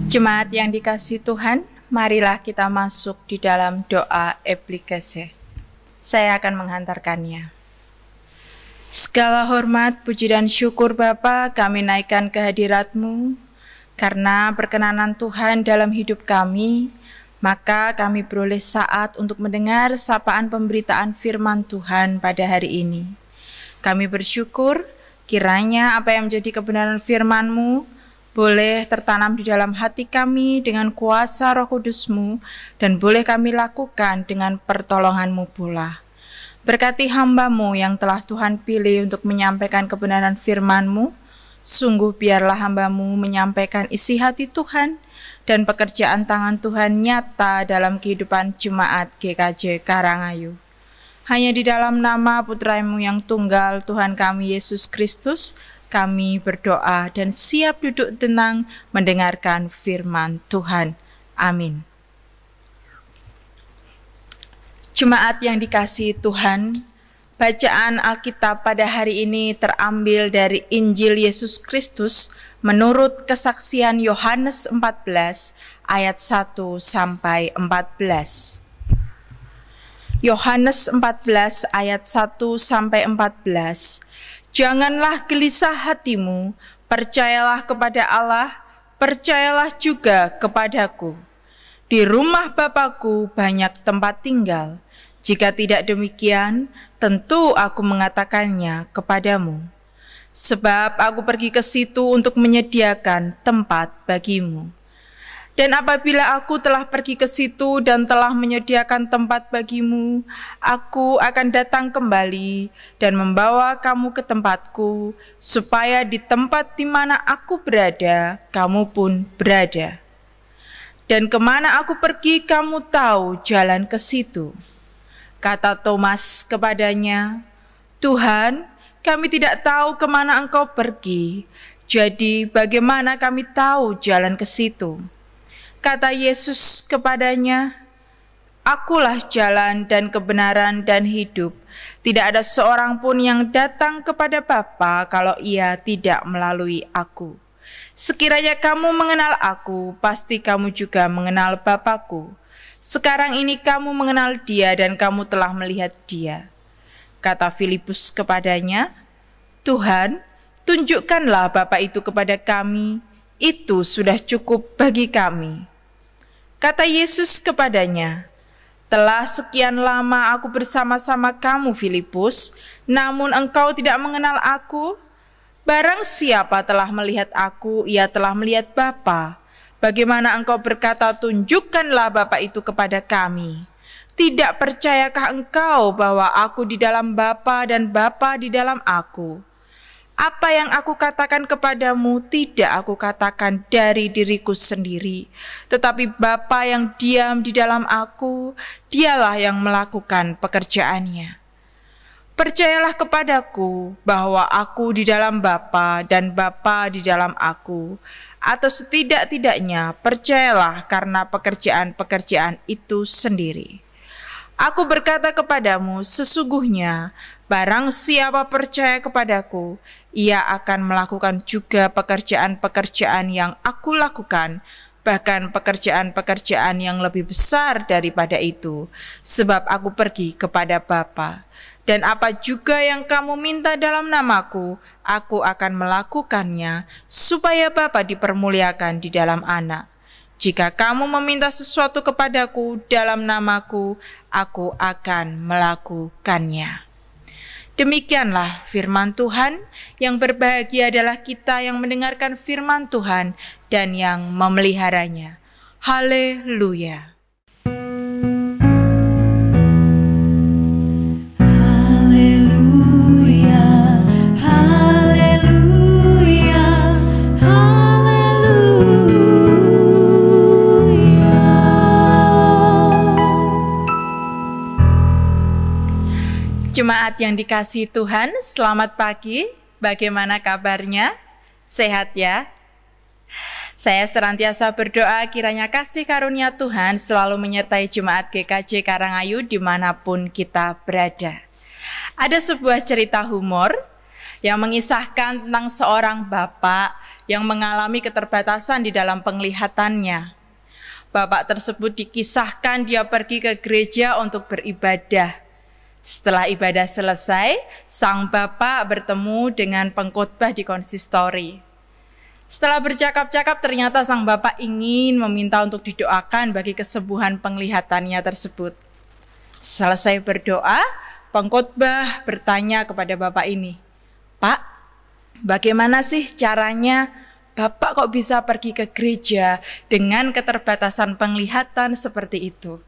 Jemaat yang dikasihi Tuhan, marilah kita masuk di dalam doa eplikase. Saya akan menghantarkannya. Segala hormat, puji dan syukur Bapa kami naikkan ke hadirat-Mu, karena perkenanan Tuhan dalam hidup kami, maka kami beroleh saat untuk mendengar sapaan pemberitaan firman Tuhan pada hari ini. Kami bersyukur kiranya apa yang menjadi kebenaran firman-Mu boleh tertanam di dalam hati kami dengan kuasa Roh Kudus-Mu dan boleh kami lakukan dengan pertolongan-Mu pula. Berkati hamba-Mu yang telah Tuhan pilih untuk menyampaikan kebenaran firman-Mu. Sungguh biarlah hamba-Mu menyampaikan isi hati Tuhan dan pekerjaan tangan Tuhan nyata dalam kehidupan jemaat GKJ Karangayu. Hanya di dalam nama Putra-Mu yang tunggal, Tuhan kami Yesus Kristus, kami berdoa dan siap duduk tenang mendengarkan firman Tuhan. Amin. Jemaat yang dikasihi Tuhan, bacaan Alkitab pada hari ini terambil dari Injil Yesus Kristus menurut kesaksian Yohanes 14 ayat 1 sampai 14. Yohanes 14 ayat 1 sampai 14. Janganlah gelisah hatimu, percayalah kepada Allah, percayalah juga kepadaku. Di rumah Bapa-Ku banyak tempat tinggal. Jika tidak demikian, tentu aku mengatakannya kepadamu. Sebab aku pergi ke situ untuk menyediakan tempat bagimu. Dan apabila aku telah pergi ke situ dan telah menyediakan tempat bagimu, aku akan datang kembali dan membawa kamu ke tempatku, supaya di tempat di mana aku berada, kamu pun berada. Dan kemana aku pergi, kamu tahu jalan ke situ. Kata Thomas kepadanya, Tuhan, kami tidak tahu kemana Engkau pergi, jadi bagaimana kami tahu jalan ke situ? Kata Yesus kepadanya, Akulah jalan dan kebenaran dan hidup. Tidak ada seorang pun yang datang kepada Bapa kalau ia tidak melalui aku. Sekiranya kamu mengenal aku, pasti kamu juga mengenal Bapa-Ku. Sekarang ini kamu mengenal Dia dan kamu telah melihat Dia. Kata Filipus kepadanya, Tuhan, tunjukkanlah Bapa itu kepada kami, itu sudah cukup bagi kami. Kata Yesus kepadanya, telah sekian lama aku bersama-sama kamu, Filipus, namun engkau tidak mengenal aku. Barang siapa telah melihat aku, ia telah melihat Bapa. Bagaimana engkau berkata, tunjukkanlah Bapa itu kepada kami? Tidak percayakah engkau bahwa aku di dalam Bapa dan Bapa di dalam aku? Apa yang aku katakan kepadamu tidak aku katakan dari diriku sendiri, tetapi Bapa yang diam di dalam aku, dialah yang melakukan pekerjaannya. Percayalah kepadaku bahwa aku di dalam Bapa dan Bapa di dalam aku, atau setidak-tidaknya percayalah karena pekerjaan-pekerjaan itu sendiri. Aku berkata kepadamu, sesungguhnya barang siapa percaya kepadaku, ia akan melakukan juga pekerjaan-pekerjaan yang aku lakukan, bahkan pekerjaan-pekerjaan yang lebih besar daripada itu, sebab aku pergi kepada Bapa. Dan apa juga yang kamu minta dalam namaku, aku akan melakukannya, supaya Bapa dipermuliakan di dalam Anak. Jika kamu meminta sesuatu kepadaku dalam namaku, aku akan melakukannya. Demikianlah firman Tuhan. Yang berbahagia adalah kita yang mendengarkan firman Tuhan dan yang memeliharanya. Haleluya. Jemaat yang dikasihi Tuhan, selamat pagi. Bagaimana kabarnya? Sehat ya? Saya senantiasa berdoa kiranya kasih karunia Tuhan selalu menyertai Jemaat GKJ Karangayu dimanapun kita berada. Ada sebuah cerita humor yang mengisahkan tentang seorang bapak yang mengalami keterbatasan di dalam penglihatannya. Bapak tersebut dikisahkan dia pergi ke gereja untuk beribadah. Setelah ibadah selesai, sang bapak bertemu dengan pengkhotbah di konsistori. Setelah bercakap-cakap, ternyata sang bapak ingin meminta untuk didoakan bagi kesembuhan penglihatannya tersebut. Selesai berdoa, pengkhotbah bertanya kepada bapak ini, "Pak, bagaimana sih caranya Bapak kok bisa pergi ke gereja dengan keterbatasan penglihatan seperti itu?"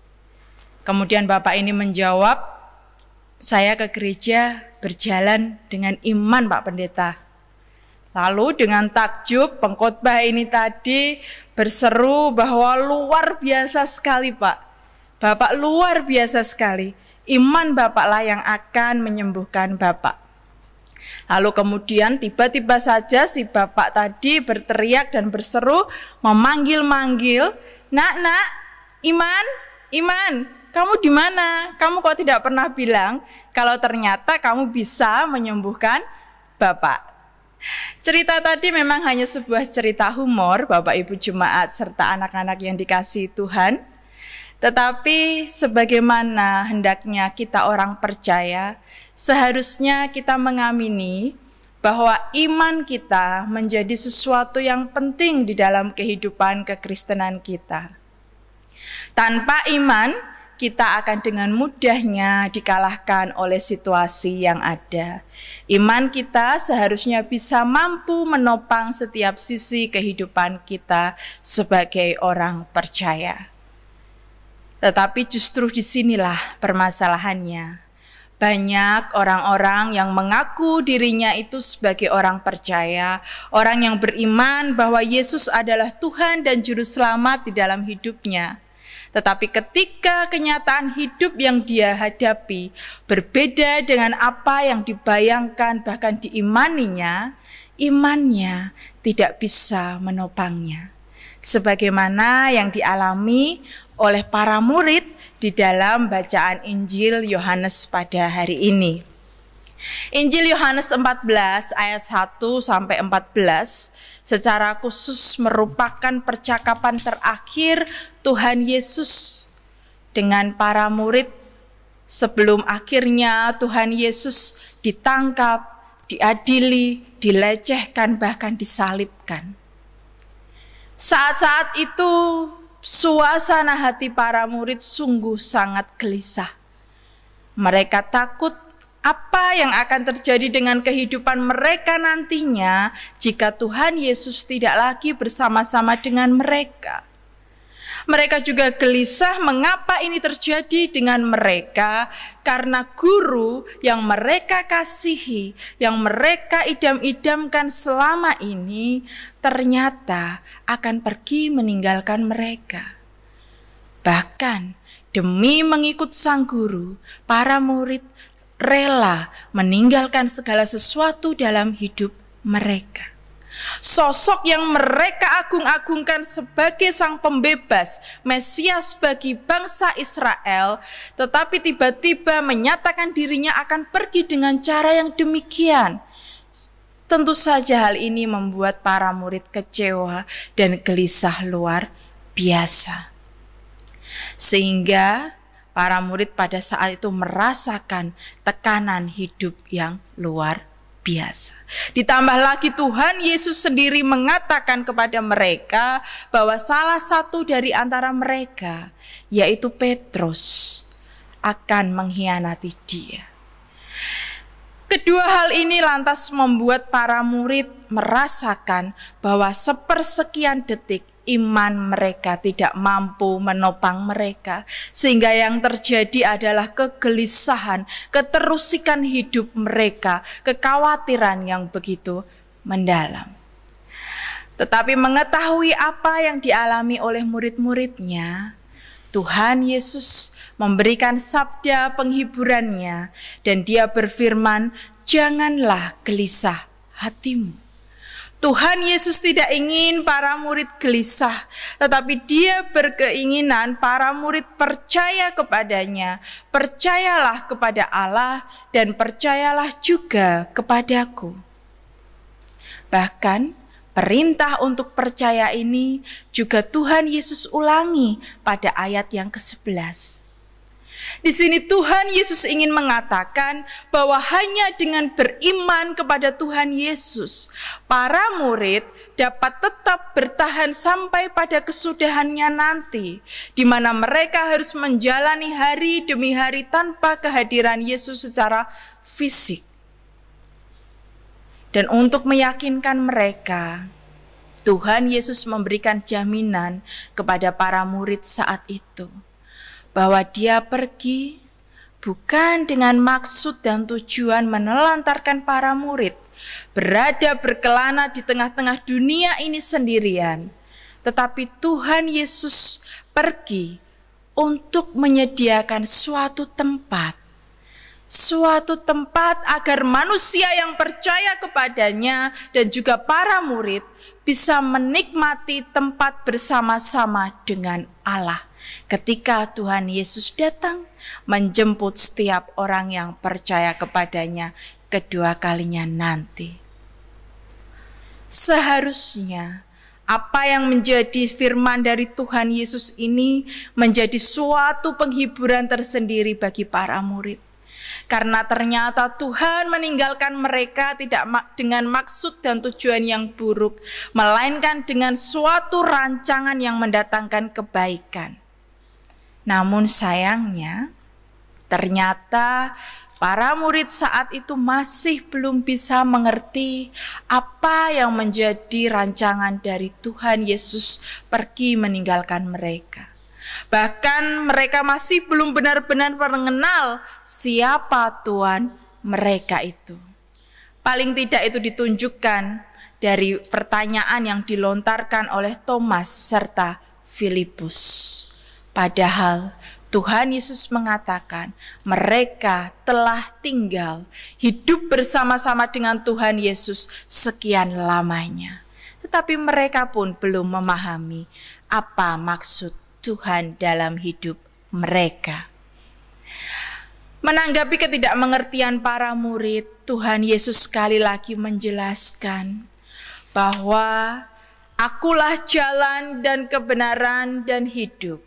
Kemudian bapak ini menjawab, "Saya ke gereja berjalan dengan iman, Pak Pendeta." Lalu dengan takjub pengkhotbah ini tadi berseru bahwa luar biasa sekali, Pak. Bapak luar biasa sekali. Iman Bapaklah yang akan menyembuhkan Bapak. Lalu kemudian tiba-tiba saja si bapak tadi berteriak dan berseru, memanggil-manggil, "Nak, Iman, kamu di mana? Kamu kok tidak pernah bilang kalau ternyata kamu bisa menyembuhkan Bapak?" Cerita tadi memang hanya sebuah cerita humor, Bapak Ibu Jemaat serta anak-anak yang dikasihi Tuhan. Tetapi sebagaimana hendaknya kita orang percaya, seharusnya kita mengamini bahwa iman kita menjadi sesuatu yang penting di dalam kehidupan kekristenan kita. Tanpa iman, kita akan dengan mudahnya dikalahkan oleh situasi yang ada. Iman kita seharusnya bisa mampu menopang setiap sisi kehidupan kita sebagai orang percaya. Tetapi justru disinilah permasalahannya. Banyak orang-orang yang mengaku dirinya itu sebagai orang percaya, orang yang beriman bahwa Yesus adalah Tuhan dan Juru Selamat di dalam hidupnya. Tetapi ketika kenyataan hidup yang dia hadapi berbeda dengan apa yang dibayangkan bahkan diimaninya, imannya tidak bisa menopangnya. Sebagaimana yang dialami oleh para murid di dalam bacaan Injil Yohanes pada hari ini. Injil Yohanes 14 ayat 1 sampai 14 secara khusus merupakan percakapan terakhir Tuhan Yesus dengan para murid sebelum akhirnya Tuhan Yesus ditangkap, diadili, dilecehkan, bahkan disalibkan. Saat-saat itu suasana hati para murid sungguh sangat gelisah. Mereka takut apa yang akan terjadi dengan kehidupan mereka nantinya jika Tuhan Yesus tidak lagi bersama-sama dengan mereka. Mereka juga gelisah mengapa ini terjadi dengan mereka, karena guru yang mereka kasihi, yang mereka idam-idamkan selama ini ternyata akan pergi meninggalkan mereka. Bahkan demi mengikut sang guru, para murid rela meninggalkan segala sesuatu dalam hidup mereka. Sosok yang mereka agung-agungkan sebagai sang pembebas, Mesias bagi bangsa Israel, tetapi tiba-tiba menyatakan dirinya akan pergi dengan cara yang demikian. Tentu saja hal ini membuat para murid kecewa dan gelisah luar biasa. Sehingga para murid pada saat itu merasakan tekanan hidup yang luar biasa. Ditambah lagi Tuhan Yesus sendiri mengatakan kepada mereka bahwa salah satu dari antara mereka, yaitu Petrus, akan mengkhianati dia. Kedua hal ini lantas membuat para murid merasakan bahwa sepersekian detik iman mereka tidak mampu menopang mereka, sehingga yang terjadi adalah kegelisahan, keterusikan hidup mereka, kekhawatiran yang begitu mendalam. Tetapi mengetahui apa yang dialami oleh murid-muridnya, Tuhan Yesus memberikan sabda penghiburannya dan dia berfirman, "Janganlah gelisah hatimu." Tuhan Yesus tidak ingin para murid gelisah, tetapi dia berkeinginan para murid percaya kepadanya. Percayalah kepada Allah dan percayalah juga kepadaku. Bahkan Perintah untuk percaya ini juga Tuhan Yesus ulangi pada ayat yang ke-11. Di sini Tuhan Yesus ingin mengatakan bahwa hanya dengan beriman kepada Tuhan Yesus, para murid dapat tetap bertahan sampai pada kesudahannya nanti, di mana mereka harus menjalani hari demi hari tanpa kehadiran Yesus secara fisik. Dan untuk meyakinkan mereka, Tuhan Yesus memberikan jaminan kepada para murid saat itu, bahwa Dia pergi bukan dengan maksud dan tujuan menelantarkan para murid berada berkelana di tengah-tengah dunia ini sendirian, tetapi Tuhan Yesus pergi untuk menyediakan suatu tempat agar manusia yang percaya kepadanya dan juga para murid bisa menikmati tempat bersama-sama dengan Allah ketika Tuhan Yesus datang menjemput setiap orang yang percaya kepadanya kedua kalinya nanti. Seharusnya apa yang menjadi firman dari Tuhan Yesus ini menjadi suatu penghiburan tersendiri bagi para murid. Karena ternyata Tuhan meninggalkan mereka tidak dengan maksud dan tujuan yang buruk, melainkan dengan suatu rancangan yang mendatangkan kebaikan. Namun sayangnya, ternyata para murid saat itu masih belum bisa mengerti apa yang menjadi rancangan dari Tuhan Yesus pergi meninggalkan mereka. Bahkan mereka masih belum benar-benar mengenal siapa Tuhan mereka itu. Paling tidak itu ditunjukkan dari pertanyaan yang dilontarkan oleh Thomas serta Filipus. Padahal Tuhan Yesus mengatakan mereka telah tinggal hidup bersama-sama dengan Tuhan Yesus sekian lamanya. Tetapi mereka pun belum memahami apa maksud Tuhan dalam hidup mereka. Menanggapi ketidakmengertian para murid, Tuhan Yesus sekali lagi menjelaskan bahwa akulah jalan dan kebenaran dan hidup.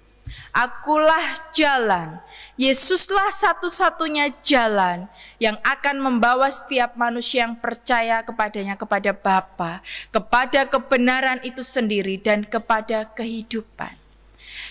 Akulah jalan. Yesuslah satu-satunya jalan yang akan membawa setiap manusia yang percaya kepadanya kepada Bapa, kepada kebenaran itu sendiri dan kepada kehidupan.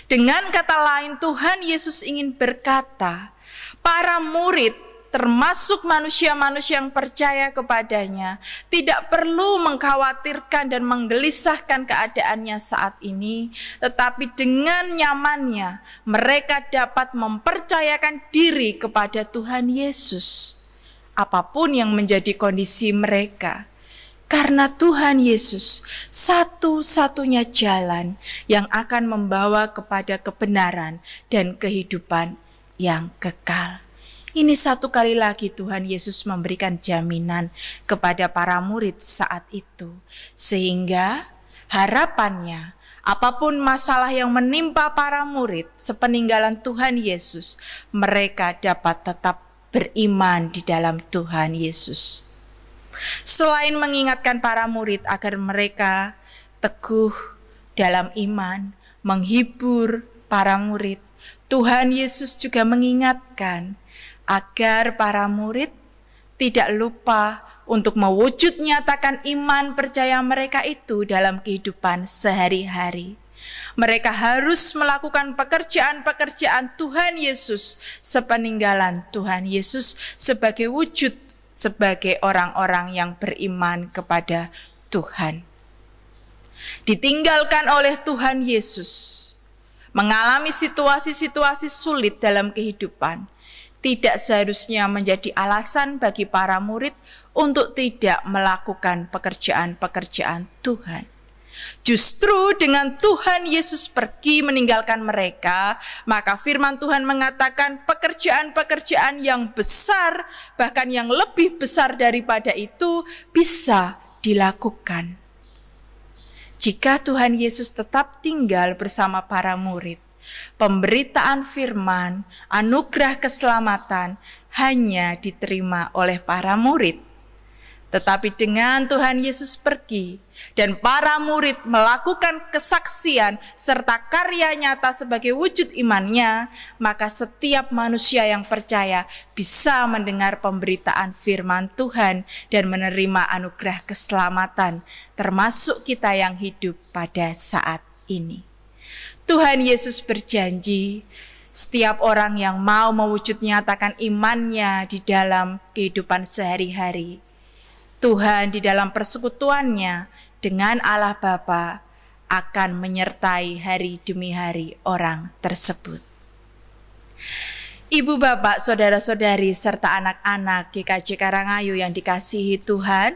Dengan kata lain, Tuhan Yesus ingin berkata, para murid termasuk manusia-manusia yang percaya kepadanya tidak perlu mengkhawatirkan dan menggelisahkan keadaannya saat ini, tetapi dengan nyamannya mereka dapat mempercayakan diri kepada Tuhan Yesus apapun yang menjadi kondisi mereka. Karena Tuhan Yesus satu-satunya jalan yang akan membawa kepada kebenaran dan kehidupan yang kekal. Ini satu kali lagi Tuhan Yesus memberikan jaminan kepada para murid saat itu. Sehingga harapannya apapun masalah yang menimpa para murid sepeninggalan Tuhan Yesus, mereka dapat tetap beriman di dalam Tuhan Yesus. Selain mengingatkan para murid agar mereka teguh dalam iman, menghibur para murid, Tuhan Yesus juga mengingatkan agar para murid tidak lupa untuk mewujud nyatakan iman percaya mereka itu dalam kehidupan sehari-hari. Mereka harus melakukan pekerjaan-pekerjaan Tuhan Yesus sepeninggalan Tuhan Yesus sebagai wujud sebagai orang-orang yang beriman kepada Tuhan. Ditinggalkan oleh Tuhan Yesus, mengalami situasi-situasi sulit dalam kehidupan, tidak seharusnya menjadi alasan bagi para murid untuk tidak melakukan pekerjaan-pekerjaan Tuhan. Justru dengan Tuhan Yesus pergi meninggalkan mereka, maka firman Tuhan mengatakan pekerjaan-pekerjaan yang besar, bahkan yang lebih besar daripada itu bisa dilakukan. Jika Tuhan Yesus tetap tinggal bersama para murid, pemberitaan firman, anugerah keselamatan hanya diterima oleh para murid. Tetapi dengan Tuhan Yesus pergi dan para murid melakukan kesaksian serta karya nyata sebagai wujud imannya, maka setiap manusia yang percaya bisa mendengar pemberitaan firman Tuhan dan menerima anugerah keselamatan, termasuk kita yang hidup pada saat ini. Tuhan Yesus berjanji, setiap orang yang mau mewujud nyatakan imannya di dalam kehidupan sehari-hari, Tuhan di dalam persekutuannya dengan Allah Bapa akan menyertai hari demi hari orang tersebut. Ibu, bapak, saudara-saudari, serta anak-anak GKJ Karangayu yang dikasihi Tuhan,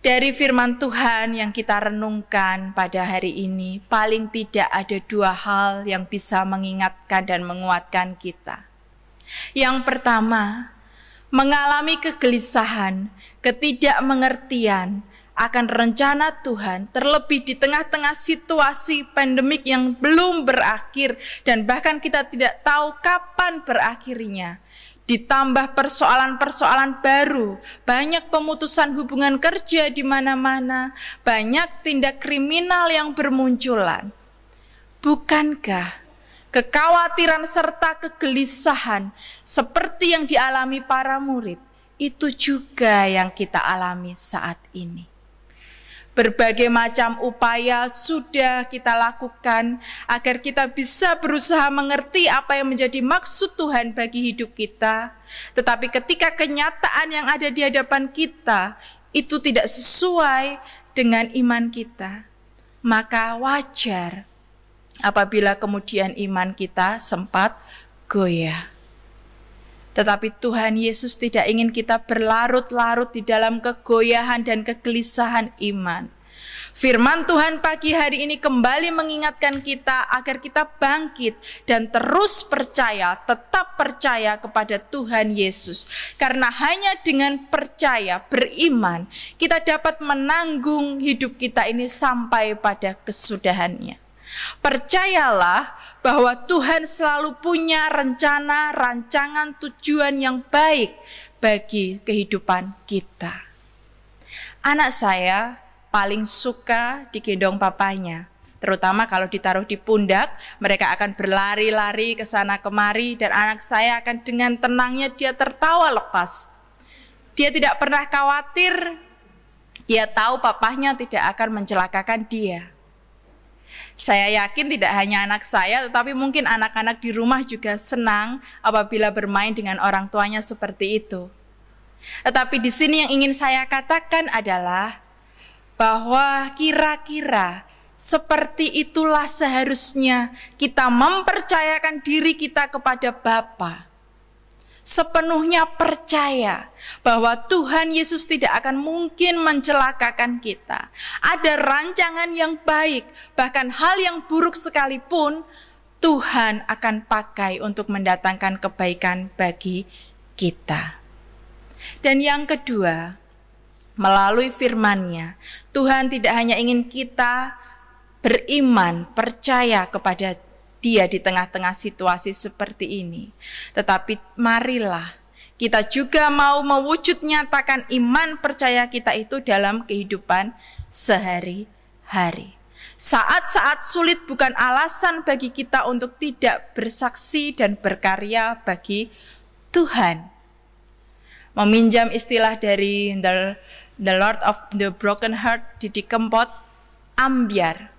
dari firman Tuhan yang kita renungkan pada hari ini, paling tidak ada dua hal yang bisa mengingatkan dan menguatkan kita. Yang pertama, mengalami kegelisahan, ketidakmengertian akan rencana Tuhan, terlebih di tengah-tengah situasi pandemik yang belum berakhir dan bahkan kita tidak tahu kapan berakhirnya. Ditambah persoalan-persoalan baru, banyak pemutusan hubungan kerja di mana-mana, banyak tindak kriminal yang bermunculan. Bukankah kekhawatiran serta kegelisahan seperti yang dialami para murid, itu juga yang kita alami saat ini? Berbagai macam upaya sudah kita lakukan agar kita bisa berusaha mengerti apa yang menjadi maksud Tuhan bagi hidup kita. Tetapi ketika kenyataan yang ada di hadapan kita itu tidak sesuai dengan iman kita, maka wajar apabila kemudian iman kita sempat goyah. Tetapi Tuhan Yesus tidak ingin kita berlarut-larut di dalam kegoyahan dan kegelisahan iman. Firman Tuhan pagi hari ini kembali mengingatkan kita agar kita bangkit dan terus percaya, tetap percaya kepada Tuhan Yesus. Karena hanya dengan percaya, beriman, kita dapat menanggung hidup kita ini sampai pada kesudahannya. Percayalah bahwa Tuhan selalu punya rencana, rancangan, tujuan yang baik bagi kehidupan kita. Anak saya paling suka digendong papanya, terutama kalau ditaruh di pundak, mereka akan berlari-lari ke sana kemari dan anak saya akan dengan tenangnya dia tertawa lepas. Dia tidak pernah khawatir, dia tahu papahnya tidak akan mencelakakan dia. Saya yakin tidak hanya anak saya, tetapi mungkin anak-anak di rumah juga senang apabila bermain dengan orang tuanya seperti itu. Tetapi di sini yang ingin saya katakan adalah bahwa kira-kira seperti itulah seharusnya kita mempercayakan diri kita kepada Bapa. Sepenuhnya percaya bahwa Tuhan Yesus tidak akan mungkin mencelakakan kita. Ada rancangan yang baik, bahkan hal yang buruk sekalipun Tuhan akan pakai untuk mendatangkan kebaikan bagi kita. Dan yang kedua, melalui firman-Nya, Tuhan tidak hanya ingin kita beriman, percaya kepada Dia di tengah-tengah situasi seperti ini. Tetapi marilah kita juga mau mewujud nyatakan iman percaya kita itu dalam kehidupan sehari-hari. Saat-saat sulit bukan alasan bagi kita untuk tidak bersaksi dan berkarya bagi Tuhan. Meminjam istilah dari The Lord of the Broken Heart, Didi Kempot, ambyar.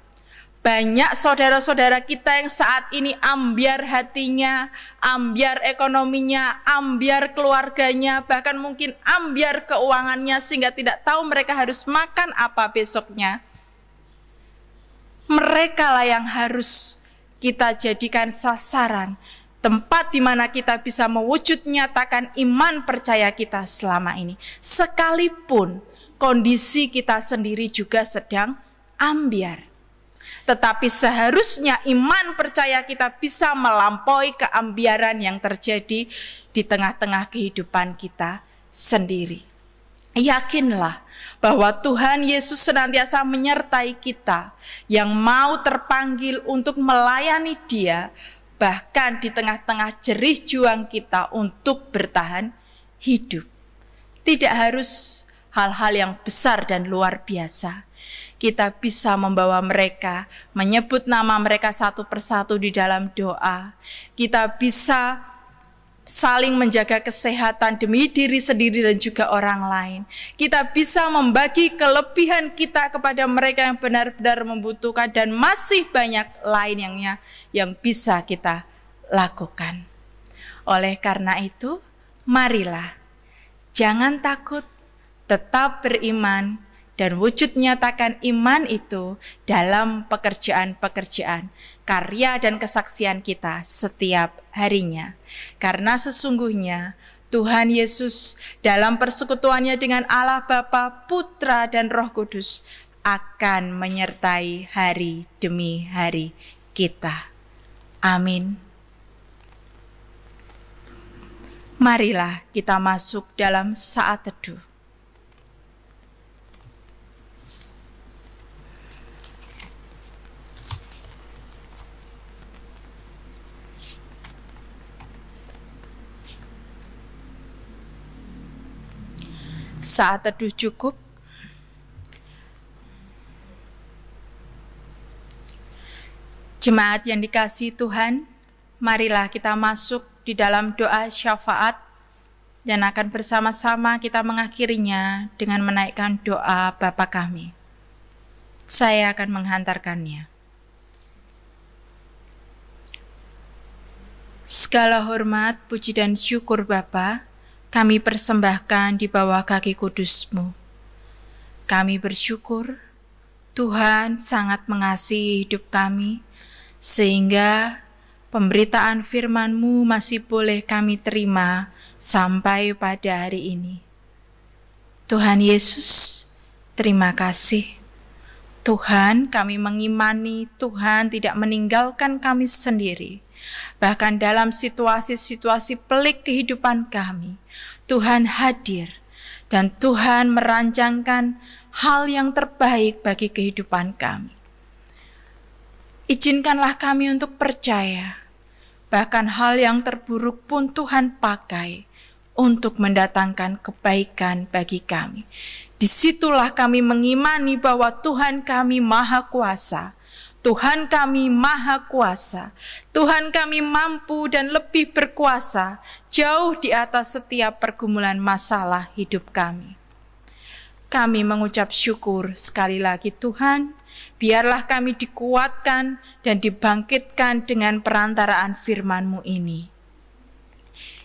Banyak saudara-saudara kita yang saat ini ambyar hatinya, ambyar ekonominya, ambyar keluarganya, bahkan mungkin ambyar keuangannya sehingga tidak tahu mereka harus makan apa besoknya. Mereka lah yang harus kita jadikan sasaran, tempat di mana kita bisa mewujud nyatakan iman percaya kita selama ini. Sekalipun kondisi kita sendiri juga sedang ambyar. Tetapi seharusnya iman percaya kita bisa melampaui keambiaran yang terjadi di tengah-tengah kehidupan kita sendiri. Yakinlah bahwa Tuhan Yesus senantiasa menyertai kita yang mau terpanggil untuk melayani Dia, bahkan di tengah-tengah jerih juang kita untuk bertahan hidup. Tidak harus hal-hal yang besar dan luar biasa. Kita bisa membawa mereka, menyebut nama mereka satu persatu di dalam doa. Kita bisa saling menjaga kesehatan demi diri sendiri dan juga orang lain. Kita bisa membagi kelebihan kita kepada mereka yang benar-benar membutuhkan, dan masih banyak lain yang bisa kita lakukan. Oleh karena itu, marilah jangan takut, tetap beriman, dan wujud nyatakan iman itu dalam pekerjaan-pekerjaan, karya dan kesaksian kita setiap harinya. Karena sesungguhnya Tuhan Yesus dalam persekutuannya dengan Allah Bapa, Putra, dan Roh Kudus akan menyertai hari demi hari kita. Amin. Marilah kita masuk dalam saat teduh. Saat teduh cukup. Jemaat yang dikasihi Tuhan, marilah kita masuk di dalam doa syafaat, dan akan bersama-sama kita mengakhirinya dengan menaikkan doa Bapa kami. Saya akan menghantarkannya. Segala hormat, puji dan syukur Bapa, kami persembahkan di bawah kaki kudus-Mu. Kami bersyukur Tuhan sangat mengasihi hidup kami, sehingga pemberitaan firman-Mu masih boleh kami terima sampai pada hari ini. Tuhan Yesus, terima kasih. Tuhan, kami mengimani Tuhan tidak meninggalkan kami sendiri. Bahkan dalam situasi-situasi pelik kehidupan kami, Tuhan hadir dan Tuhan merancangkan hal yang terbaik bagi kehidupan kami. Izinkanlah kami untuk percaya, bahkan hal yang terburuk pun Tuhan pakai untuk mendatangkan kebaikan bagi kami. Disitulah kami mengimani bahwa Tuhan kami Maha Kuasa. Tuhan kami Maha Kuasa, Tuhan kami mampu dan lebih berkuasa, jauh di atas setiap pergumulan masalah hidup kami. Kami mengucap syukur sekali lagi Tuhan, biarlah kami dikuatkan dan dibangkitkan dengan perantaraan firman-Mu ini.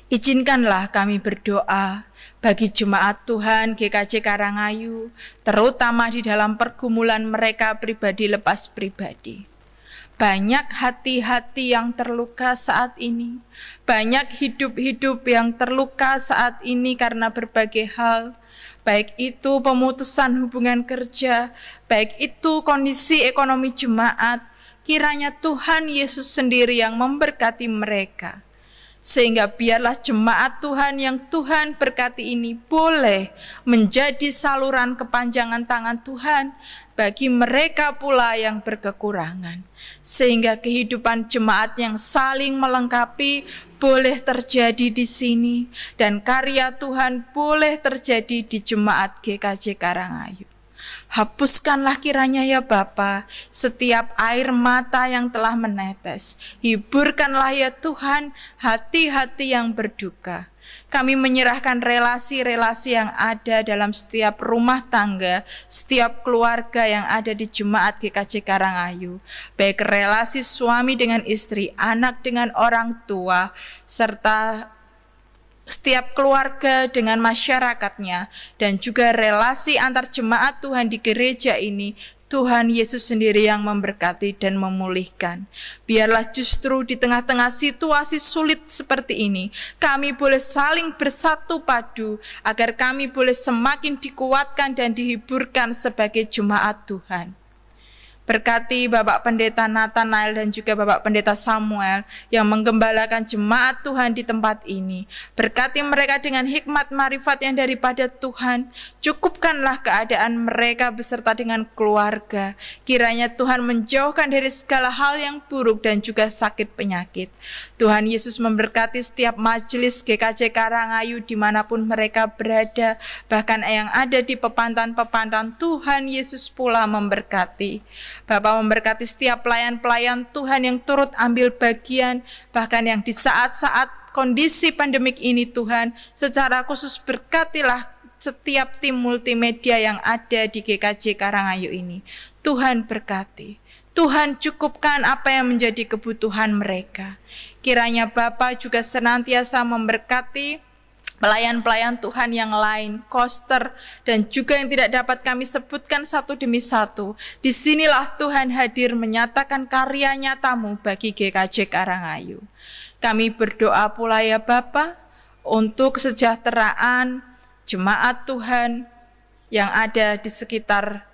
Izinkanlah kami berdoa bagi jemaat Tuhan GKJ Karangayu, terutama di dalam pergumulan mereka pribadi lepas pribadi. Banyak hati-hati yang terluka saat ini, banyak hidup-hidup yang terluka saat ini karena berbagai hal, baik itu pemutusan hubungan kerja, baik itu kondisi ekonomi jemaat. Kiranya Tuhan Yesus sendiri yang memberkati mereka. Sehingga biarlah jemaat Tuhan yang Tuhan berkati ini boleh menjadi saluran kepanjangan tangan Tuhan bagi mereka pula yang berkekurangan. Sehingga kehidupan jemaat yang saling melengkapi boleh terjadi di sini, dan karya Tuhan boleh terjadi di jemaat GKJ Karangayu. Hapuskanlah kiranya ya Bapa setiap air mata yang telah menetes. Hiburkanlah ya Tuhan hati-hati yang berduka. Kami menyerahkan relasi-relasi yang ada dalam setiap rumah tangga, setiap keluarga yang ada di jemaat GKJ Karangayu, baik relasi suami dengan istri, anak dengan orang tua, serta setiap keluarga dengan masyarakatnya, dan juga relasi antar jemaat Tuhan di gereja ini. Tuhan Yesus sendiri yang memberkati dan memulihkan. Biarlah justru di tengah-tengah situasi sulit seperti ini, kami boleh saling bersatu padu, agar kami boleh semakin dikuatkan dan dihiburkan sebagai jemaat Tuhan. Berkati Bapak Pendeta Nathanael dan juga Bapak Pendeta Samuel yang menggembalakan jemaat Tuhan di tempat ini. Berkati mereka dengan hikmat marifat yang daripada Tuhan. Cukupkanlah keadaan mereka beserta dengan keluarga. Kiranya Tuhan menjauhkan dari segala hal yang buruk dan juga sakit penyakit. Tuhan Yesus memberkati setiap majelis GKJ Karangayu dimanapun mereka berada, bahkan yang ada di pepantan-pepantan. Tuhan Yesus pula memberkati. Bapak memberkati setiap pelayan-pelayan Tuhan yang turut ambil bagian, bahkan yang di saat-saat kondisi pandemik ini Tuhan, secara khusus berkatilah setiap tim multimedia yang ada di GKJ Karangayu ini. Tuhan berkati. Tuhan cukupkan apa yang menjadi kebutuhan mereka. Kiranya Bapa juga senantiasa memberkati pelayan-pelayan Tuhan yang lain, koster, dan juga yang tidak dapat kami sebutkan satu demi satu. Disinilah Tuhan hadir menyatakan karya nyatamu bagi GKJ Karangayu. Kami berdoa pula ya Bapa, untuk kesejahteraan jemaat Tuhan yang ada di sekitar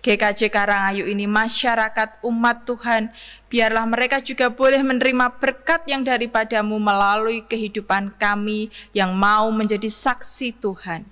GKJ Karangayu ini, masyarakat umat Tuhan, biarlah mereka juga boleh menerima berkat yang daripadamu melalui kehidupan kami yang mau menjadi saksi Tuhan.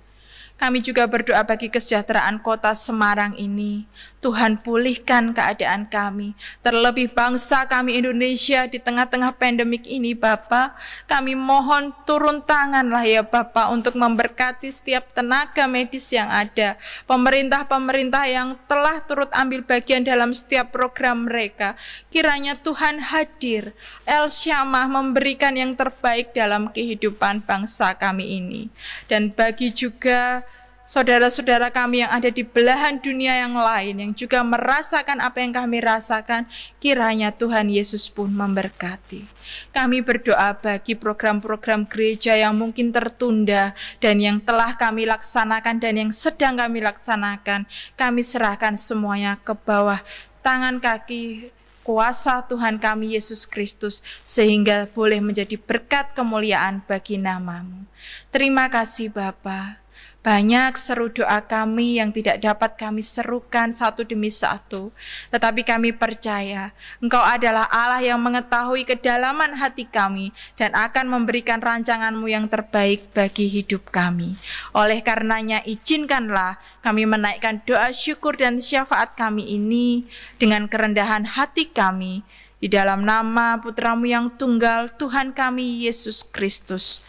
Kami juga berdoa bagi kesejahteraan kota Semarang ini. Tuhan pulihkan keadaan kami, terlebih bangsa kami Indonesia di tengah-tengah pandemik ini Bapa. Kami mohon turun tanganlah ya Bapa untuk memberkati setiap tenaga medis yang ada, pemerintah-pemerintah yang telah turut ambil bagian dalam setiap program mereka. Kiranya Tuhan hadir, El Syamah memberikan yang terbaik dalam kehidupan bangsa kami ini. Dan bagi juga saudara-saudara kami yang ada di belahan dunia yang lain, yang juga merasakan apa yang kami rasakan, kiranya Tuhan Yesus pun memberkati. Kami berdoa bagi program-program gereja yang mungkin tertunda dan yang telah kami laksanakan dan yang sedang kami laksanakan. Kami serahkan semuanya ke bawah tangan kaki kuasa Tuhan kami Yesus Kristus, sehingga boleh menjadi berkat kemuliaan bagi nama-Mu. Terima kasih Bapa. Banyak seru doa kami yang tidak dapat kami serukan satu demi satu, tetapi kami percaya Engkau adalah Allah yang mengetahui kedalaman hati kami dan akan memberikan rancangan-Mu yang terbaik bagi hidup kami. Oleh karenanya izinkanlah kami menaikkan doa syukur dan syafaat kami ini dengan kerendahan hati kami, di dalam nama Putra-Mu yang tunggal, Tuhan kami Yesus Kristus,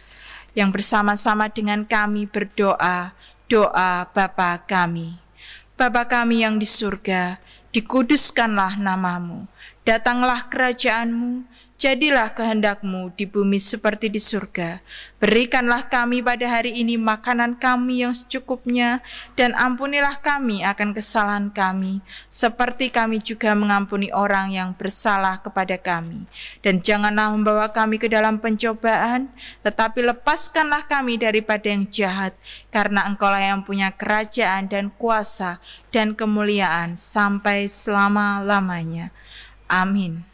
yang bersama-sama dengan kami berdoa, doa Bapa kami. Bapa kami yang di surga, dikuduskanlah nama-Mu, datanglah kerajaan-Mu, jadilah kehendak-Mu di bumi seperti di surga. Berikanlah kami pada hari ini makanan kami yang secukupnya, dan ampunilah kami akan kesalahan kami, seperti kami juga mengampuni orang yang bersalah kepada kami. Dan janganlah membawa kami ke dalam pencobaan, tetapi lepaskanlah kami daripada yang jahat, karena Engkau-lah yang punya kerajaan dan kuasa dan kemuliaan sampai selama-lamanya. Amin.